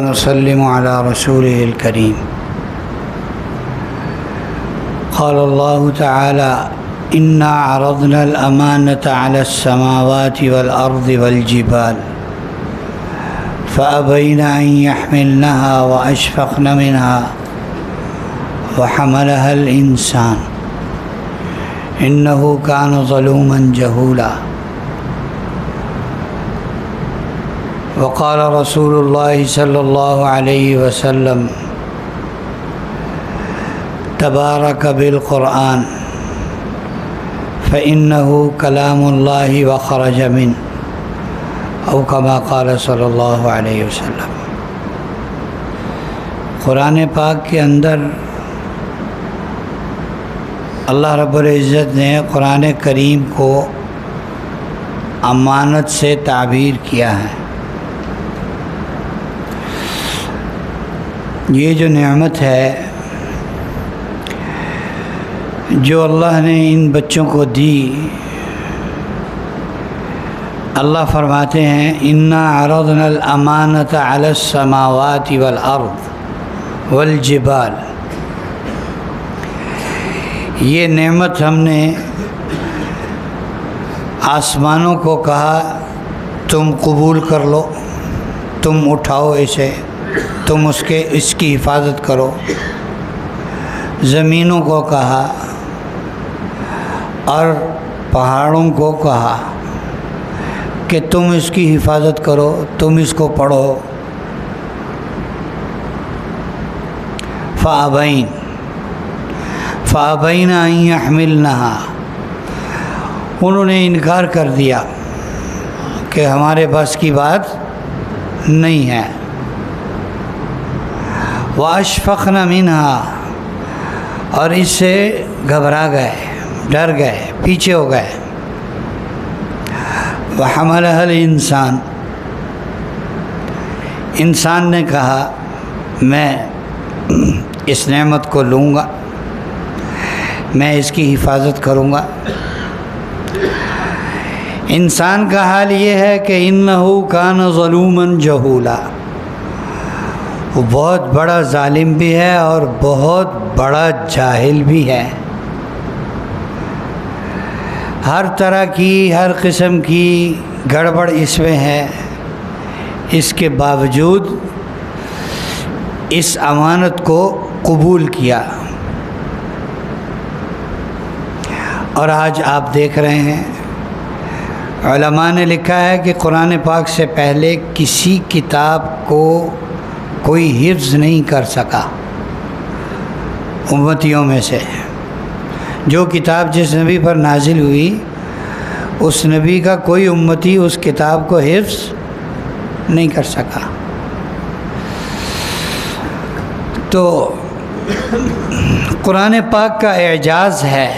ونسلم على رسوله الكريم. قال الله تعالى: إنا عرضنا الأمانة على السماوات والأرض والجبال فأبين أن يحملنها وأشفقن منها وحملها الإنسان إنه كان ظلوما جهولا. وقال رسول الله صلى الله عليه وسلم: تبارك بالقرآن فإنه كلام الله وخرج منه أو كما قال صلی اللہ علیہ وسلم. قرآن پاک کے اندر اللہ رب العزت نے قرآن کریم کو امانت سے تعبیر کیا ہے. یہ جو نعمت ہے جو اللہ نے ان بچوں کو دی، اللہ فرماتے ہیں: انا عرضنا الامانۃ علی السماوات والارض والجبال. یہ نعمت ہم نے آسمانوں کو کہا تم قبول کر لو، تم اٹھاؤ اسے، تم اس کی حفاظت کرو. زمینوں کو کہا اور پہاڑوں کو کہا کہ تم اس کی حفاظت کرو، تم اس کو پڑھو. فَأَبَيْنَ أَن يَحْمِلْنَهَا. انہوں نے انکار کر دیا کہ ہمارے بس کی بات نہیں ہے. وَأَشْفَقْنَ مِنْهَا. اور اس سے گھبرا گئے، ڈر گئے، پیچھے ہو گئے. وَحَمَلَهَا الْإِنسَانُ. انسان نے کہا میں اس نعمت کو لوں گا، میں اس کی حفاظت کروں گا. انسان کا حال یہ ہے کہ اِنَّهُ كَانَ ظَلُومًا جَهُولًا. وہ بہت بڑا ظالم بھی ہے اور بہت بڑا جاہل بھی ہے. ہر طرح کی، ہر قسم کی گڑبڑ اس میں ہے. اس کے باوجود اس امانت کو قبول کیا. اور آج آپ دیکھ رہے ہیں علماء نے لکھا ہے کہ قرآن پاک سے پہلے کسی کتاب کو کوئی حفظ نہیں کر سکا امتیوں میں سے. جو کتاب جس نبی پر نازل ہوئی اس نبی کا کوئی امتی اس کتاب کو حفظ نہیں کر سکا. تو قرآن پاک کا اعجاز ہے،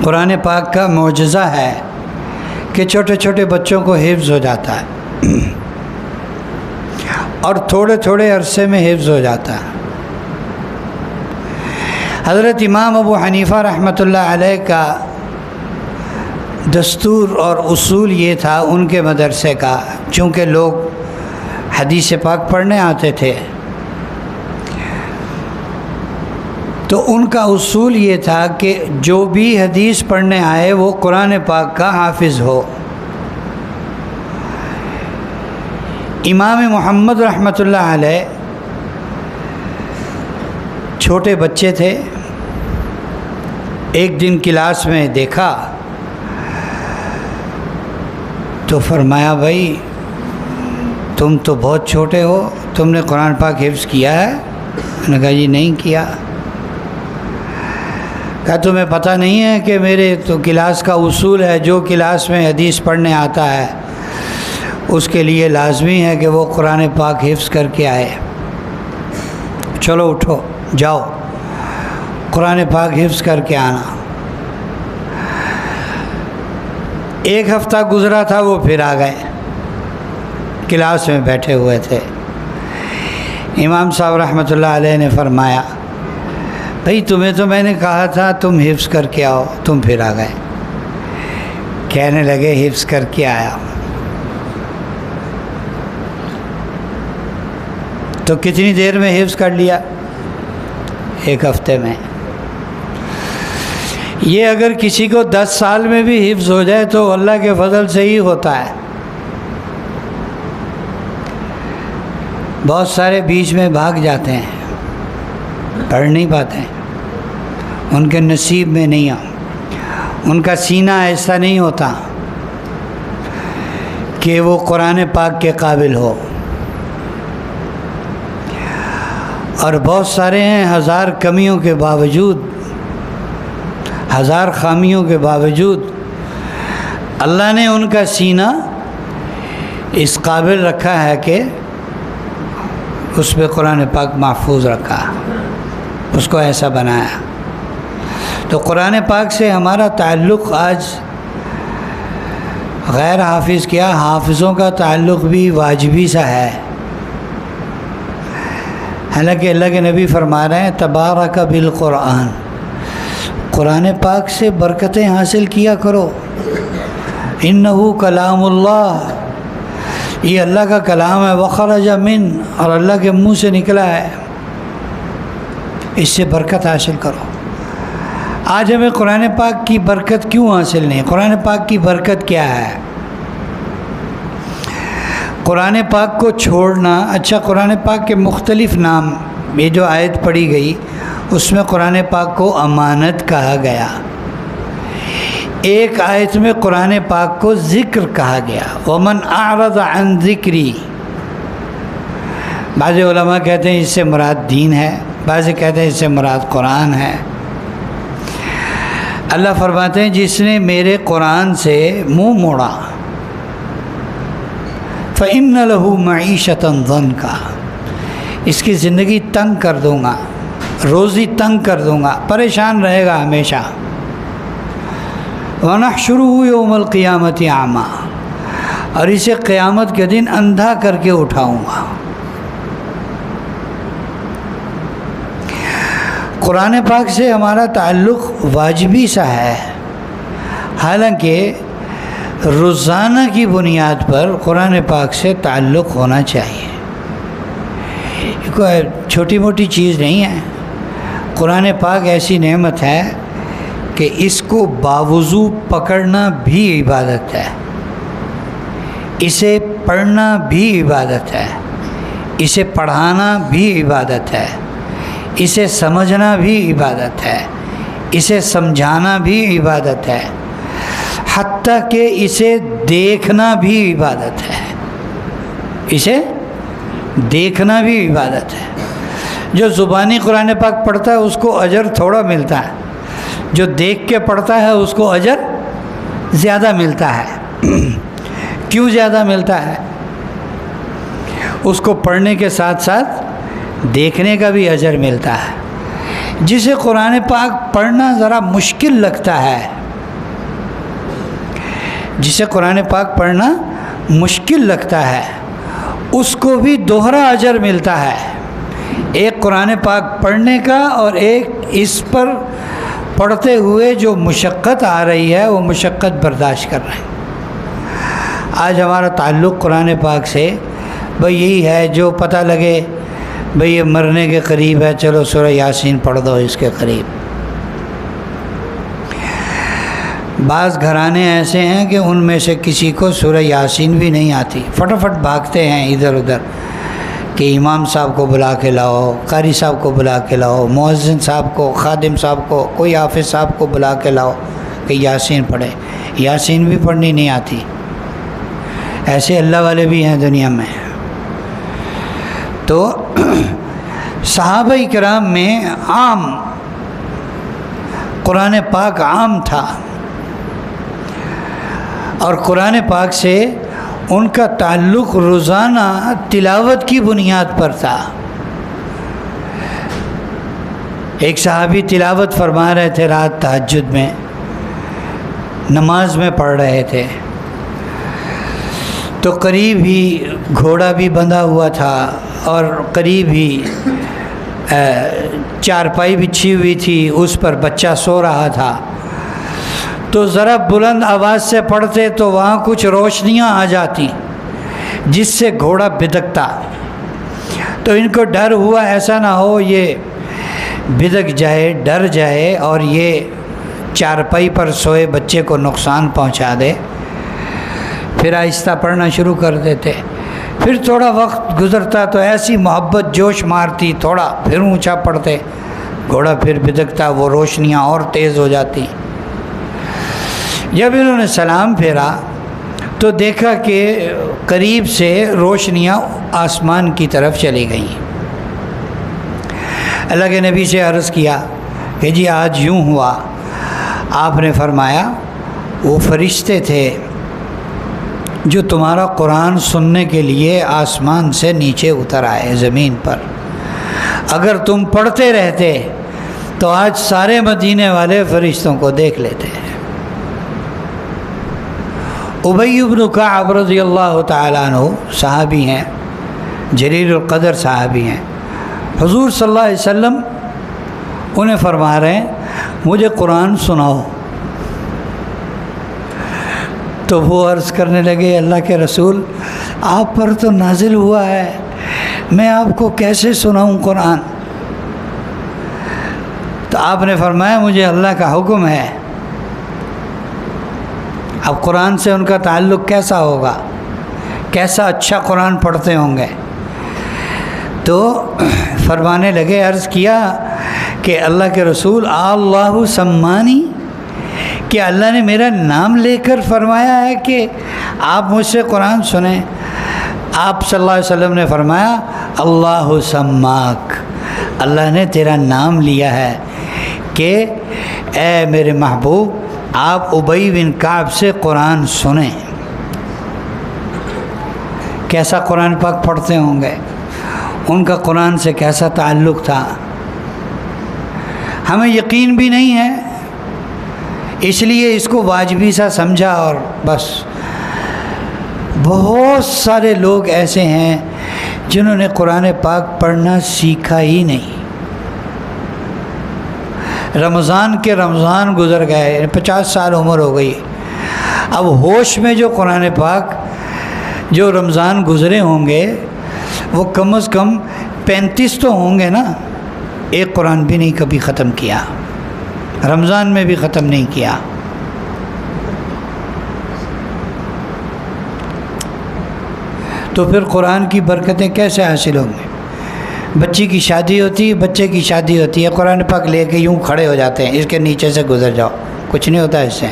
قرآن پاک کا معجزہ ہے کہ چھوٹے چھوٹے بچوں کو حفظ ہو جاتا ہے اور تھوڑے تھوڑے عرصے میں حفظ ہو جاتا ہے. حضرت امام ابو حنیفہ رحمۃ اللہ علیہ کا دستور اور اصول یہ تھا ان کے مدرسے کا، چونکہ لوگ حدیث پاک پڑھنے آتے تھے تو ان کا اصول یہ تھا کہ جو بھی حدیث پڑھنے آئے وہ قرآن پاک کا حافظ ہو. امام محمد رحمۃ اللہ علیہ چھوٹے بچے تھے. ایک دن کلاس میں دیکھا تو فرمایا: بھائی تم تو بہت چھوٹے ہو، تم نے قرآن پاک حفظ کیا ہے؟ میں نے کہا جی نہیں کیا. کہا تمہیں پتہ نہیں ہے کہ میرے تو کلاس کا اصول ہے جو کلاس میں حدیث پڑھنے آتا ہے اس کے لیے لازمی ہے کہ وہ قرآن پاک حفظ کر کے آئے. چلو اٹھو جاؤ قرآن پاک حفظ کر کے آنا. ایک ہفتہ گزرا تھا، وہ پھر آ گئے، کلاس میں بیٹھے ہوئے تھے. امام صاحب رحمۃ اللہ علیہ نے فرمایا: بھئی تمہیں تو میں نے کہا تھا تم حفظ کر کے آؤ، تم پھر آ گئے. کہنے لگے حفظ کر کے آیا. تو کتنی دیر میں حفظ کر لیا؟ 1 ہفتے میں۔ یہ اگر کسی کو 10 سال میں بھی حفظ ہو جائے تو اللہ کے فضل سے ہی ہوتا ہے۔ بہت سارے بیچ میں بھاگ جاتے ہیں، پڑھ نہیں پاتے، ان کے نصیب میں نہیں ان کا سینہ ایسا نہیں ہوتا کہ وہ قرآن پاک کے قابل ہو۔ اور بہت سارے ہیں، 1000 کمیوں کے باوجود، 1000 خامیوں کے باوجود اللہ نے ان کا سینہ اس قابل رکھا ہے کہ اس پہ قرآن پاک محفوظ رکھا، اس کو ایسا بنایا۔ تو قرآن پاک سے ہمارا تعلق آج غیر حافظ کیا، حافظوں کا تعلق بھی واجبی سا ہے۔ حالانکہ اللہ کے نبی فرما رہے ہیں تبارک بالقرآن، قرآن پاک سے برکتیں حاصل کیا کرو، انہو کلام اللہ، یہ اللہ کا کلام ہے، وخرج من، اور اللہ کے منہ سے نکلا ہے، اس سے برکت حاصل کرو۔ آج ہمیں قرآن پاک کی برکت کیوں حاصل نہیں؟ قرآن پاک کی برکت کیا ہے؟ قرآن پاک کو چھوڑنا، اچھا قرآن پاک کے مختلف نام، یہ جو آیت پڑھی گئی اس میں قرآن پاک کو امانت کہا گیا، ایک آیت میں قرآن پاک کو ذکر کہا گیا، ومن اعرض عن ذکری، بعض علماء کہتے ہیں اس سے مراد دین ہے، بعض کہتے ہیں اس سے مراد قرآن ہے۔ اللہ فرماتے ہیں جس نے میرے قرآن سے منہ موڑا فَإِنَّ لَهُ مَعِيشَةً ضَنْكَ، اس کی زندگی تنگ کر دوں گا، روزی تنگ کر دوں گا، پریشان رہے گا ہمیشہ۔ وَنَحْشُرُهُ يَوْمَ الْقِيَامَةِ أَعْمَى، اور اسے قیامت کے دن اندھا کر کے اٹھاؤں گا۔ قرآن پاک سے ہمارا تعلق واجبی سا ہے، حالانکہ روزانہ کی بنیاد پر قرآن پاک سے تعلق ہونا چاہیے، کوئی چھوٹی موٹی چیز نہیں ہے۔ قرآن پاک ایسی نعمت ہے کہ اس کو باوضو پکڑنا بھی عبادت ہے، اسے پڑھنا بھی عبادت ہے، اسے پڑھانا بھی عبادت ہے، اسے سمجھنا بھی عبادت ہے، اسے سمجھانا بھی عبادت ہے، حتیٰ کہ اسے دیکھنا بھی عبادت ہے، اسے دیکھنا بھی عبادت ہے۔ جو زبانی قرآن پاک پڑھتا ہے اس کو اجر تھوڑا ملتا ہے، جو دیکھ کے پڑھتا ہے اس کو اجر زیادہ ملتا ہے۔ کیوں زیادہ ملتا ہے؟ اس کو پڑھنے کے ساتھ ساتھ دیکھنے کا بھی اجر ملتا ہے۔ جسے قرآن پاک پڑھنا ذرا مشکل لگتا ہے، جسے قرآن پاک پڑھنا مشکل لگتا ہے، اس کو بھی دوہرا اجر ملتا ہے، ایک قرآن پاک پڑھنے کا اور ایک اس پر پڑھتے ہوئے جو مشقت آ رہی ہے وہ مشقت برداشت کر رہے ہیں۔ آج ہمارا تعلق قرآن پاک سے بھئی یہی ہے، جو پتہ لگے بھئی یہ مرنے کے قریب ہے، چلو سورہ یاسین پڑھ دو اس کے قریب۔ بعض گھرانے ایسے ہیں کہ ان میں سے کسی کو سورہ یاسین بھی نہیں آتی، فٹافٹ بھاگتے ہیں ادھر ادھر کہ امام صاحب کو بلا کے لاؤ، قاری صاحب کو بلا کے لاؤ، مؤذن صاحب کو، خادم صاحب کو، کوئی حافظ صاحب کو بلا کے لاؤ کہ یاسین پڑھے۔ یاسین بھی پڑھنی نہیں آتی، ایسے اللہ والے بھی ہیں دنیا میں۔ تو صحابہ کرام میں عام قرآن پاک عام تھا، اور قرآن پاک سے ان کا تعلق روزانہ تلاوت کی بنیاد پر تھا۔ ایک صحابی تلاوت فرما رہے تھے رات تہجد میں، نماز میں پڑھ رہے تھے، تو قریب ہی گھوڑا بھی بندھا ہوا تھا اور قریب ہی چارپائی بچھی ہوئی تھی، اس پر بچہ سو رہا تھا۔ تو ذرا بلند آواز سے پڑھتے تو وہاں کچھ روشنیاں آ جاتی جس سے گھوڑا بدکتا، تو ان کو ڈر ہوا ایسا نہ ہو یہ بدک جائے، ڈر جائے اور یہ چارپائی پر سوئے بچے کو نقصان پہنچا دے۔ پھر آہستہ پڑھنا شروع کر دیتے، پھر تھوڑا وقت گزرتا تو ایسی محبت جوش مارتی، تھوڑا پھر اونچا پڑھتے، گھوڑا پھر بدکتا، وہ روشنیاں اور تیز ہو جاتی۔ جب انہوں نے سلام پھیرا تو دیکھا کہ قریب سے روشنیاں آسمان کی طرف چلی گئیں۔ اللہ کے نبی سے عرض کیا کہ جی آج یوں ہوا۔ آپ نے فرمایا وہ فرشتے تھے جو تمہارا قرآن سننے کے لیے آسمان سے نیچے اتر آئے زمین پر۔ اگر تم پڑھتے رہتے تو آج سارے مدینے والے فرشتوں کو دیکھ لیتے۔ ابی بن کعب رضی اللہ تعالیٰ عنہ صحابی ہیں، جلیل القدر صحابی ہیں۔ حضور صلی اللہ علیہ وسلم انہیں فرما رہے ہیں مجھے قرآن سناؤ۔ تو وہ عرض کرنے لگے اللہ کے رسول آپ پر تو نازل ہوا ہے، میں آپ کو کیسے سناؤں قرآن؟ تو آپ نے فرمایا مجھے اللہ کا حکم ہے۔ اب قرآن سے ان کا تعلق کیسا ہوگا، کیسا اچھا قرآن پڑھتے ہوں گے۔ تو فرمانے لگے، عرض کیا کہ اللہ کے رسول اللہ سمانی، کہ اللہ نے میرا نام لے کر فرمایا ہے کہ آپ مجھ سے قرآن سنیں؟ آپ صلی اللہ علیہ وسلم نے فرمایا اللہ سماک، اللہ نے تیرا نام لیا ہے کہ اے میرے محبوب آپ ابی بن کعب سے قرآن سنیں۔ کیسا قرآن پاک پڑھتے ہوں گے، ان کا قرآن سے کیسا تعلق تھا، ہمیں یقین بھی نہیں ہے، اس لیے اس کو واجبی سا سمجھا اور بس۔ بہت سارے لوگ ایسے ہیں جنہوں نے قرآن پاک پڑھنا سیکھا ہی نہیں۔ رمضان کے رمضان گزر گئے، 50 سال عمر ہو گئی، اب ہوش میں جو قرآن پاک جو رمضان گزرے ہوں گے وہ کم از کم 35 تو ہوں گے نا۔ ایک قرآن بھی نہیں کبھی ختم کیا، رمضان میں بھی ختم نہیں کیا۔ تو پھر قرآن کی برکتیں کیسے حاصل ہوں گی؟ بچی کی شادی ہوتی ہے، بچے کی شادی ہوتی ہے، قرآن پاک لے کے یوں کھڑے ہو جاتے ہیں، اس کے نیچے سے گزر جاؤ، کچھ نہیں ہوتا اس سے،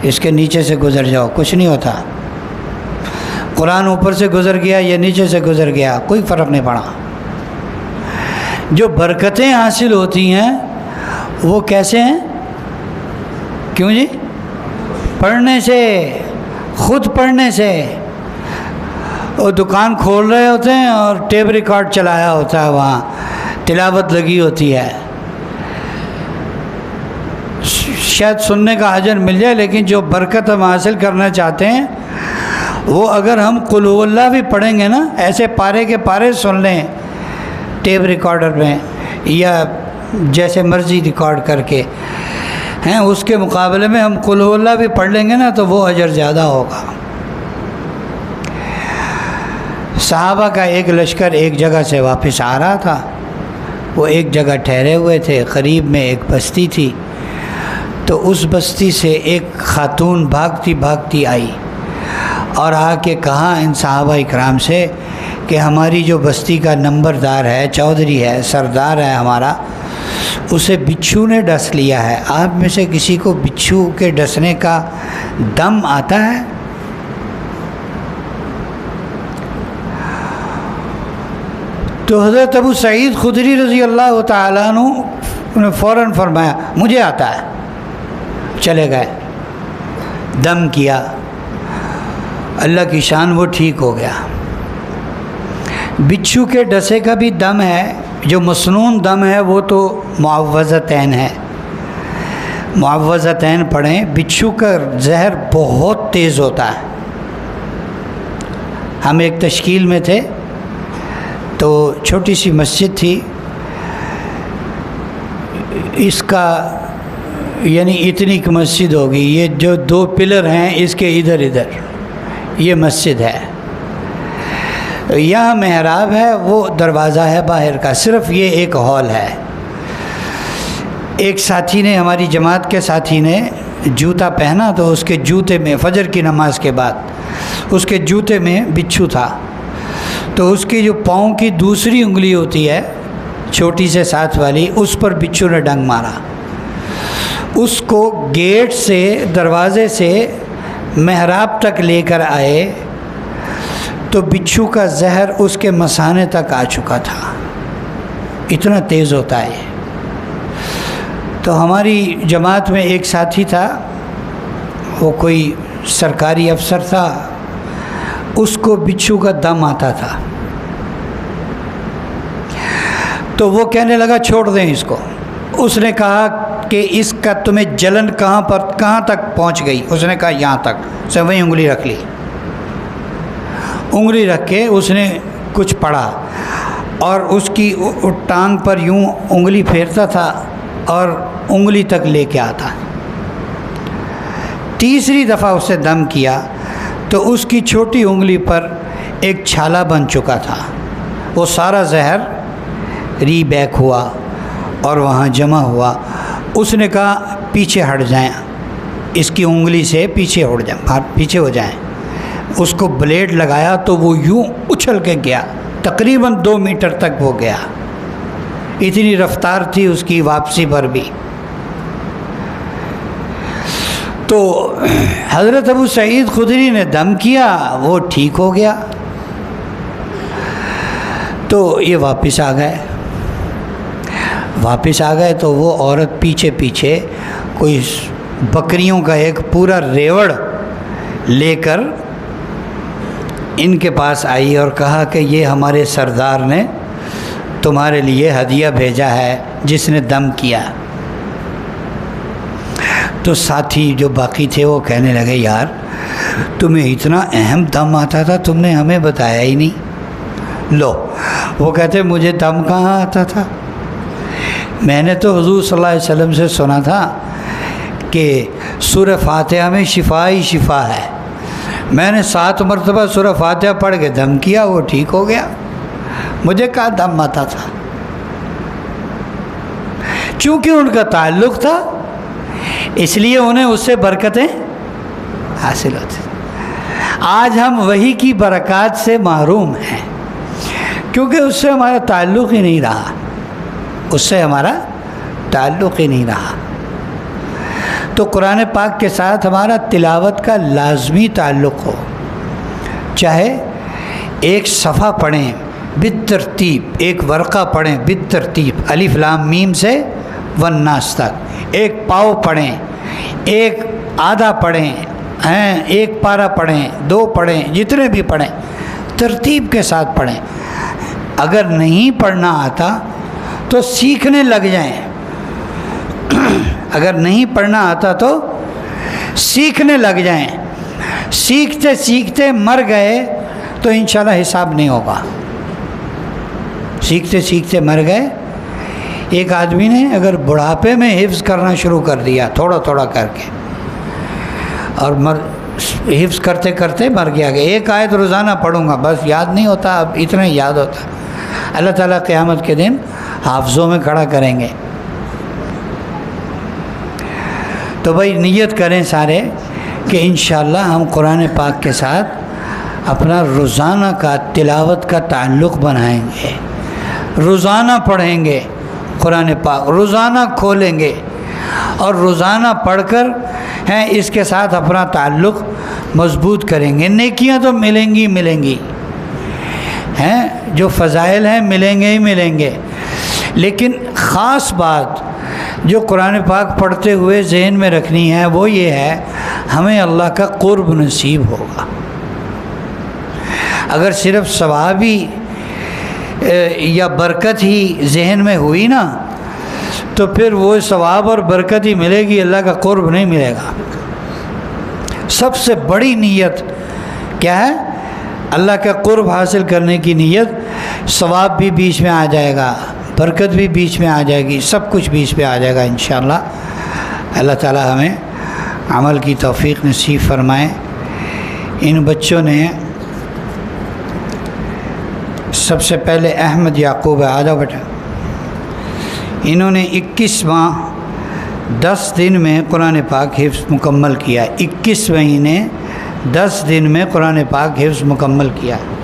اس کے نیچے سے گزر جاؤ، کچھ نہیں ہوتا۔ قرآن اوپر سے گزر گیا یا نیچے سے گزر گیا کوئی فرق نہیں پڑا۔ جو برکتیں حاصل ہوتی ہیں وہ کیسے ہیں؟ کیوں جی؟ پڑھنے سے، خود پڑھنے سے۔ وہ دکان کھول رہے ہوتے ہیں اور ٹیپ ریکارڈ چلایا ہوتا ہے، وہاں تلاوت لگی ہوتی ہے، شاید سننے کا اجر مل جائے، لیکن جو برکت ہم حاصل کرنا چاہتے ہیں وہ اگر ہم قل ہو اللہ بھی پڑھیں گے نا، ایسے پارے کے پارے سن لیں ٹیپ ریکارڈر میں یا جیسے مرضی ریکارڈ کر کے ہیں، اس کے مقابلے میں ہم قل ہو اللہ بھی پڑھ لیں گے نا تو وہ اجر زیادہ ہوگا۔ صحابہ کا ایک لشکر ایک جگہ سے واپس آ رہا تھا، وہ ایک جگہ ٹھہرے ہوئے تھے، قریب میں ایک بستی تھی، تو اس بستی سے ایک خاتون بھاگتی بھاگتی آئی اور آ کے کہا ان صحابہ اکرام سے کہ ہماری جو بستی کا نمبردار ہے، چودھری ہے، سردار ہے ہمارا، اسے بچھو نے ڈس لیا ہے، آپ میں سے کسی کو بچھو کے ڈسنے کا دم آتا ہے؟ تو حضرت ابو سعید خدری رضی اللہ تعالیٰ عنہ انہیں فوراً فرمایا مجھے آتا ہے۔ چلے گئے، دم کیا، اللہ کی شان وہ ٹھیک ہو گیا۔ بچھو کے ڈسے کا بھی دم ہے، جو مسنون دم ہے وہ تو معوذتین ہے، معوذتین پڑھیں۔ بچھو کا زہر بہت تیز ہوتا ہے۔ ہم ایک تشکیل میں تھے تو چھوٹی سی مسجد تھی، اس کا یعنی اتنی کی مسجد ہوگی، یہ جو دو پلر ہیں اس کے ادھر ادھر یہ مسجد ہے۔ یہاں محراب ہے، وہ دروازہ ہے باہر کا، صرف یہ ایک ہال ہے۔ ایک ساتھی نے، ہماری جماعت کے ساتھی نے جوتا پہنا تو اس کے جوتے میں، فجر کی نماز کے بعد اس کے جوتے میں بچھو تھا، تو اس کی جو پاؤں کی دوسری انگلی ہوتی ہے چھوٹی سے ساتھ والی، اس پر بچھو نے ڈنگ مارا۔ اس کو گیٹ سے، دروازے سے محراب تک لے کر آئے تو بچھو کا زہر اس کے مثانے تک آ چکا تھا، اتنا تیز ہوتا ہے۔ تو ہماری جماعت میں ایک ساتھی تھا، وہ کوئی سرکاری افسر تھا، اس کو بچھو کا دم آتا تھا، تو وہ کہنے لگا چھوڑ دیں اس کو۔ اس نے کہا کہ اس کا تمہیں جلن کہاں تک پہنچ گئی؟ اس نے کہا یہاں تک۔ اس نے وہیں انگلی رکھ لی، انگلی رکھ کے اس نے کچھ پڑھا اور اس کی ٹانگ پر یوں انگلی پھیرتا تھا اور انگلی تک لے کے آتا۔ تیسری دفعہ اسے دم کیا تو اس کی چھوٹی انگلی پر ایک چھالا بن چکا تھا، وہ سارا زہر ری بیک ہوا اور وہاں جمع ہوا۔ اس نے کہا پیچھے ہٹ جائیں، اس کی انگلی سے پیچھے ہو جائیں۔ اس کو بلیڈ لگایا تو وہ یوں اچھل کے گیا، تقریباً 2 میٹر تک وہ گیا، اتنی رفتار تھی اس کی واپسی پر بھی۔ تو حضرت ابو سعید خدری نے دم کیا، وہ ٹھیک ہو گیا۔ تو یہ واپس آ گئے تو وہ عورت پیچھے پیچھے کوئی بکریوں کا ایک پورا ریوڑ لے کر ان کے پاس آئی اور کہا کہ یہ ہمارے سردار نے تمہارے لیے ہدیہ بھیجا ہے جس نے دم کیا۔ تو ساتھی جو باقی تھے وہ کہنے لگے یار تمہیں اتنا اہم دم آتا تھا، تم نے ہمیں بتایا ہی نہیں۔ لو، وہ کہتے مجھے دم کہاں آتا تھا، میں نے تو حضور صلی اللہ علیہ وسلم سے سنا تھا کہ سورہ فاتحہ میں شفا ہی شفا ہے، میں نے 7 مرتبہ سورہ فاتحہ پڑھ کے دم کیا، وہ ٹھیک ہو گیا، مجھے کہاں دم آتا تھا۔ چونکہ ان کا تعلق تھا اس لیے انہیں اس سے برکتیں حاصل ہوتی۔ آج ہم وحی کی برکات سے محروم ہیں کیونکہ اس سے ہمارا تعلق ہی نہیں رہا، تو قرآن پاک کے ساتھ ہمارا تلاوت کا لازمی تعلق ہو، چاہے ایک صفحہ پڑھیں بالترتیب، ایک ورقہ پڑھیں بالترتیب، الف لام میم سے والناس تک، ایک پاؤ پڑھیں، ایک آدھا پڑھیں، ایک پارہ پڑھیں، 2 پڑھیں، جتنے بھی پڑھیں ترتیب کے ساتھ پڑھیں۔ اگر نہیں پڑھنا آتا تو سیکھنے لگ جائیں، اگر نہیں پڑھنا آتا تو سیکھنے لگ جائیں، سیکھتے سیکھتے مر گئے تو انشاءاللہ حساب نہیں ہوگا۔ سیکھتے سیکھتے مر گئے۔ ایک آدمی نے اگر بڑھاپے میں حفظ کرنا شروع کر دیا تھوڑا تھوڑا کر کے اور حفظ کرتے کرتے مر گیا کہ ایک آیت روزانہ پڑھوں گا، بس یاد نہیں ہوتا، اب اتنا ہی یاد ہوتا۔ اللہ تعالیٰ قیامت کے دن حافظوں میں کھڑا کریں گے۔ تو بھائی نیت کریں سارے کہ انشاءاللہ ہم قرآن پاک کے ساتھ اپنا روزانہ کا تلاوت کا تعلق بنائیں گے، روزانہ پڑھیں گے قرآن پاک، روزانہ کھولیں گے اور روزانہ پڑھ کر اس کے ساتھ اپنا تعلق مضبوط کریں گے۔ نیکیاں تو ملیں گی جو فضائل ہیں ملیں گے، لیکن خاص بات جو قرآن پاک پڑھتے ہوئے ذہن میں رکھنی ہے وہ یہ ہے ہمیں اللہ کا قرب نصیب ہوگا۔ اگر صرف ثواب ہی یا برکت ہی ذہن میں ہوئی نا تو پھر وہ ثواب اور برکت ہی ملے گی، اللہ کا قرب نہیں ملے گا۔ سب سے بڑی نیت کیا ہے؟ اللہ کا قرب حاصل کرنے کی نیت، ثواب بھی بیچ میں آ جائے گا، برکت بھی بیچ میں آ جائے گی، سب کچھ بیچ میں آ جائے گا انشاءاللہ۔ اللہ تعالی ہمیں عمل کی توفیق نصیب فرمائے۔ ان بچوں نے سب سے پہلے احمد یعقوب آدھا بیٹا، انہوں نے 21 ماہ 10 دن میں قرآن پاک حفظ مکمل کیا، 21 مہینے 10 دن میں قرآن پاک حفظ مکمل کیا۔